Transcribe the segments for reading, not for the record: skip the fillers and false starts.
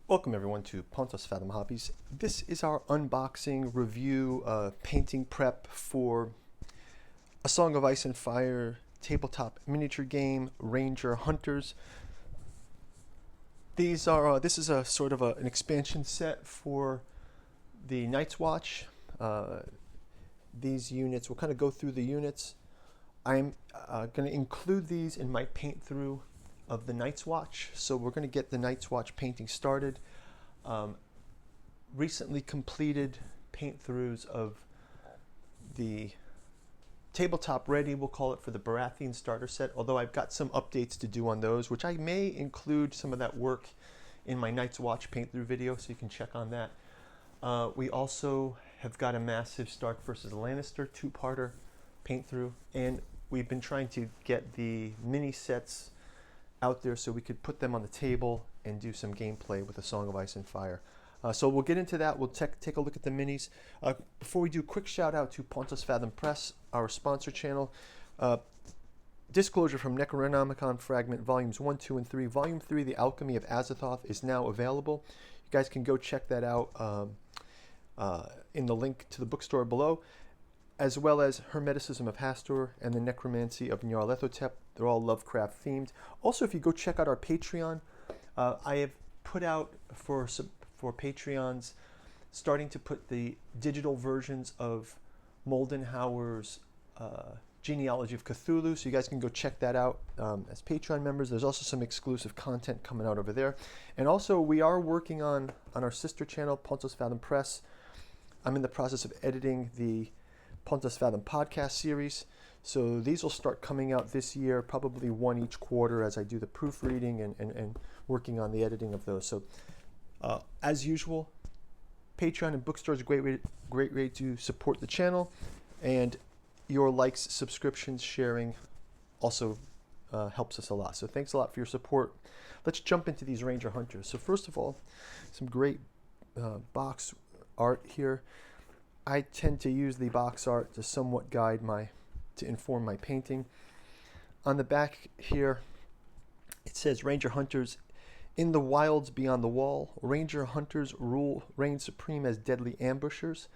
Welcome everyone to Pontos Fathom Hobbies. This is our unboxing review painting prep for A Song of Ice and Fire tabletop miniature game, Ranger Hunters. This is a sort of an expansion set for the Night's Watch. These units, we'll kind of go through the units. I'm going to include these in my paint through of the Night's Watch. So we're going to get the Night's Watch painting started. Recently completed paint throughs of the tabletop ready, we'll call it, for the Baratheon starter set, although I've got some updates to do on those, which I may include some of that work in my Night's Watch paint through video, so you can check on that. We also have got a massive Stark versus Lannister two-parter paint through, and we've been trying to get the mini sets out there so we could put them on the table and do some gameplay with A Song of Ice and Fire. So we'll get into that. We'll take a look at the minis. Before we do, quick shout out to Pontos Fathom Press, our sponsor channel. Disclosure from Necronomicon Fragment Volumes 1, 2, and 3. Volume 3, The Alchemy of ASOIAF, is now available. You guys can go check that out in the link to the bookstore below, as well as Hermeticism of Hastur and the Necromancy of Nyarlathotep. They're all Lovecraft themed. Also, if you go check out our Patreon, I have put out for Patreons, starting to put the digital versions of Moldenhauer's Genealogy of Cthulhu, so you guys can go check that out as Patreon members. There's also some exclusive content coming out over there. And also, we are working on our sister channel, Pontos Fathom Press. I'm in the process of editing the Pontos Fathom podcast series. So these will start coming out this year, probably one each quarter as I do the proofreading and working on the editing of those. So as usual, Patreon and bookstore is a great way to support the channel, and your likes, subscriptions, sharing also helps us a lot. So thanks a lot for your support. Let's jump into these Ranger Hunters. So first of all, some great box art here. I tend to use the box art to somewhat to inform my painting. On the back here, it says Ranger Hunters. In the wilds beyond the wall, Ranger Hunters reign supreme as deadly ambushers.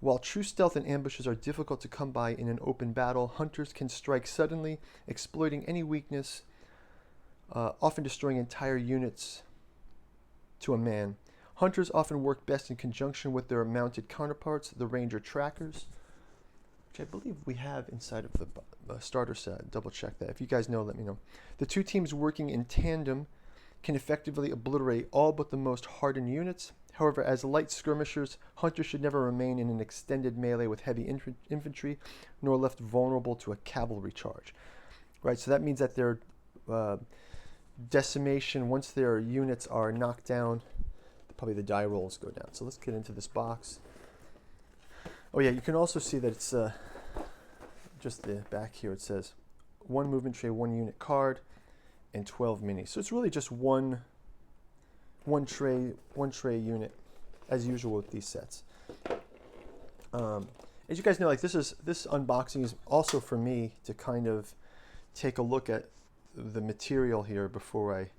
While true stealth and ambushes are difficult to come by in an open battle, hunters can strike suddenly, exploiting any weakness, often destroying entire units to a man. Hunters often work best in conjunction with their mounted counterparts, the Ranger Trackers, which I believe we have inside of the starter set. Double check that. If you guys know, let me know. The two teams working in tandem can effectively obliterate all but the most hardened units. However, as light skirmishers, hunters should never remain in an extended melee with heavy infantry, nor left vulnerable to a cavalry charge. Right, so that means that their decimation, once their units are knocked down, probably the die rolls go down. So let's get into this box. Oh yeah, you can also see that it's just the back here. It says 1 movement tray, 1 unit card, and 12 minis. So it's really just one tray unit, as usual with these sets. As you guys know, like this unboxing is also for me to kind of take a look at the material here before I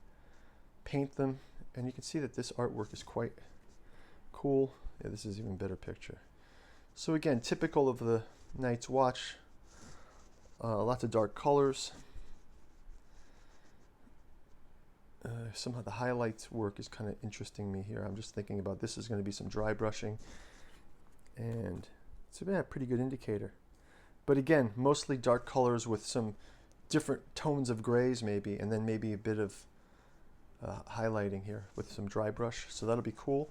paint them, and you can see that this artwork is quite cool. Yeah, this is an even better picture. So again, typical of the Night's Watch, lots of dark colors. Somehow the highlights work is kind of interesting me here. I'm just thinking about this is going to be some dry brushing, and it's a pretty good indicator. But again, mostly dark colors with some different tones of grays maybe, and then maybe a bit of highlighting here with some dry brush. So that'll be cool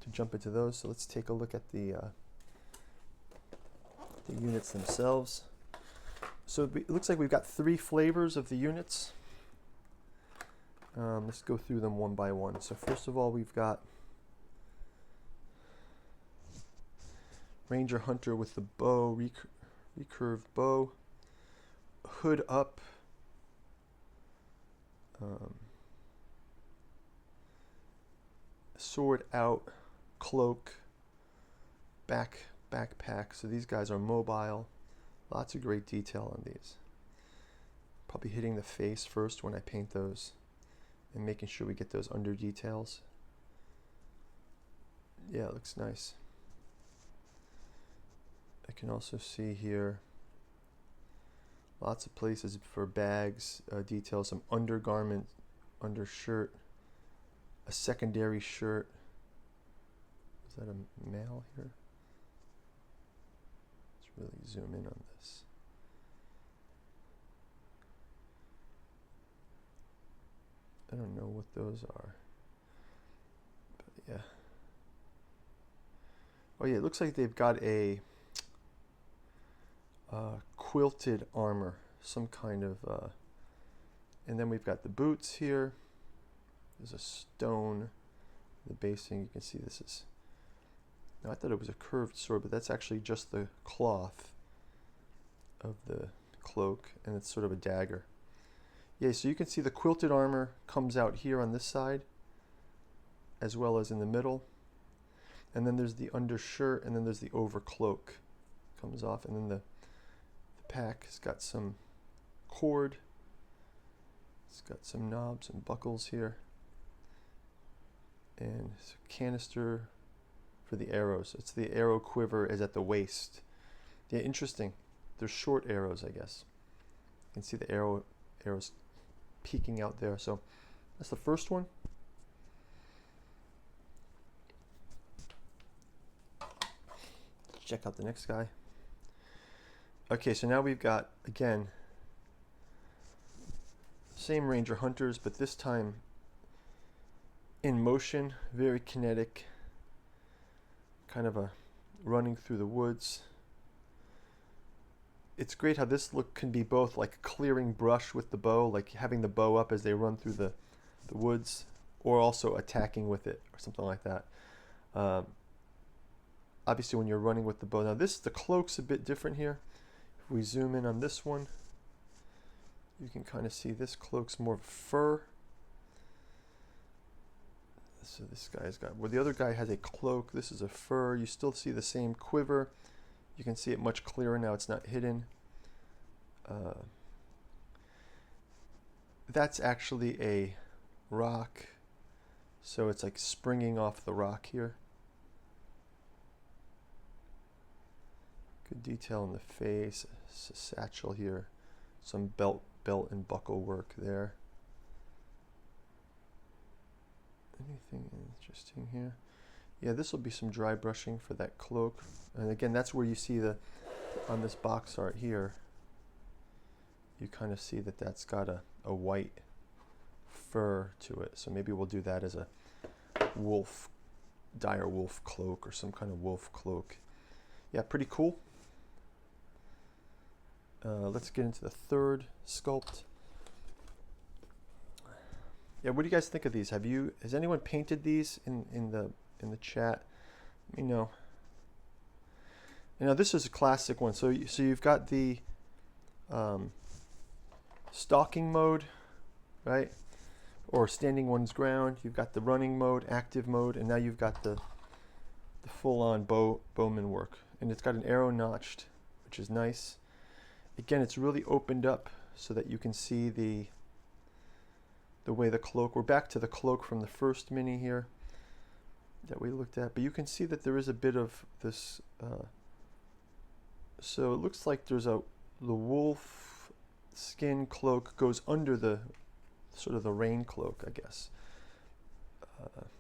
to jump into those. So let's take a look at the units themselves. So it looks like we've got 3 flavors of the units. Let's go through them one by one. So first of all, we've got Ranger Hunter with the bow, recurved bow, hood up, sword out, cloak, backpack. So these guys are mobile. Lots of great detail on these. Probably hitting the face first when I paint those, and making sure we get those under details. Yeah, it looks nice. I can also see here lots of places for bags, details, some undergarment, undershirt, a secondary shirt. Is that a male here? Let's really zoom in on this. I don't know what those are, but yeah. Oh yeah, it looks like they've got a quilted armor, some kind of, and then we've got the boots here. There's a stone, the basing, you can see this is, no, I thought it was a curved sword, but that's actually just the cloth of the cloak, and it's sort of a dagger. Yeah, so you can see the quilted armor comes out here on this side, as well as in the middle. And then there's the undershirt, and then there's the overcloak comes off, and then the pack has got some cord. It's got some knobs and buckles here, and it's a canister for the arrows. It's the arrow quiver is at the waist. Yeah, interesting. They're short arrows, I guess. You can see the arrows peeking out there. So that's the first one. Check out the next guy. Okay, so now we've got, again, same Ranger Hunters, but this time in motion, very kinetic, kind of a running through the woods. It's great how this look can be both like clearing brush with the bow, like having the bow up as they run through the woods, or also attacking with it or something like that. Obviously when you're running with the bow. Now the cloak's a bit different here. If we zoom in on this one, you can kind of see this cloak's more fur. So this guy's got, where the other guy has a cloak, this is a fur. You still see the same quiver. You can see it much clearer now, it's not hidden. That's actually a rock, so it's like springing off the rock here. Good detail in the face, it's a satchel here, some belt and buckle work there. Anything interesting here? Yeah, this will be some dry brushing for that cloak. And again, that's where you see on this box art here, you kind of see that that's got a white fur to it. So maybe we'll do that as a dire wolf cloak or some kind of wolf cloak. Yeah, pretty cool. Let's get into the third sculpt. Yeah, what do you guys think of these? Has anyone painted these in the chat? Let me know. You know, this is a classic one. So you've got the stalking mode, right? Or standing one's ground. You've got the running mode, active mode, and now you've got the full-on bowman work. And it's got an arrow notched, which is nice. Again, it's really opened up so that you can see the way the cloak, we're back to the cloak from the first mini here that we looked at, but you can see that there is a bit of this, so it looks like there's the wolf skin cloak goes under the sort of the rain cloak, I guess.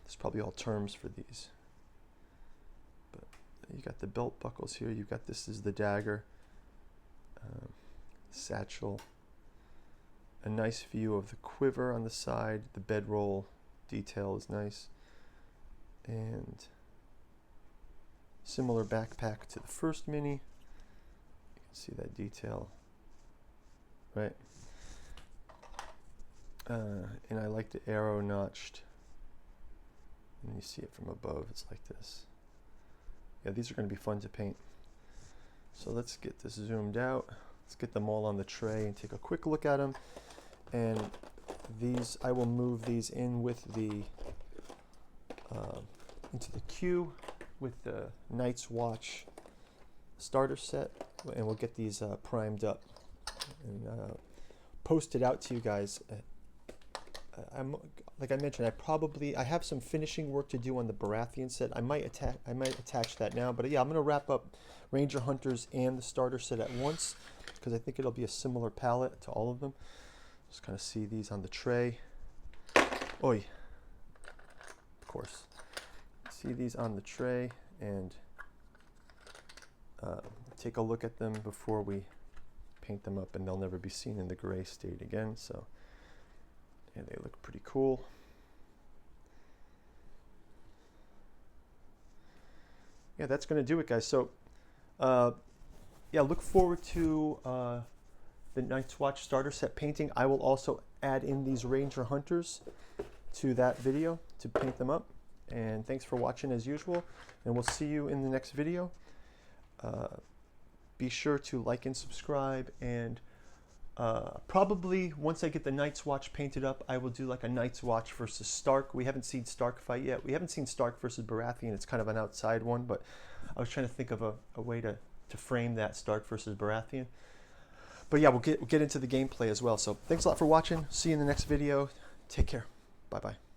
There's probably all terms for these, but you got the belt buckles here, you've got this is the dagger, satchel, a nice view of the quiver on the side, the bedroll detail is nice, and similar backpack to the first mini. You can see that detail, right? And I like the arrow notched, and you see it from above, it's like this. Yeah, these are going to be fun to paint. So let's get this zoomed out. Let's get them all on the tray and take a quick look at them. And these, I will move these in with the into the queue with the Night's Watch starter set, and we'll get these primed up and post it out to you guys. like I mentioned, I have some finishing work to do on the Baratheon set. I might attach that now, but yeah, I'm gonna wrap up Ranger Hunters and the starter set at once because I think it'll be a similar palette to all of them. Just kind of see these on the tray. Oi, of course. See these on the tray and take a look at them before we paint them up, and they'll never be seen in the gray state again. So, yeah, they look pretty cool. Yeah, that's going to do it, guys. So, yeah, look forward to the Night's Watch starter set painting. I will also add in these Ranger Hunters to that video to paint them up. And thanks for watching as usual, and we'll see you in the next video. Be sure to like and subscribe, and probably once I get the Night's Watch painted up, I will do like a Night's Watch versus Stark. We haven't seen Stark fight yet. We haven't seen Stark versus Baratheon. It's kind of an outside one, but I was trying to think of a way to frame that Stark versus Baratheon. But yeah, we'll get into the gameplay as well. So thanks a lot for watching. See you in the next video. Take care. Bye-bye.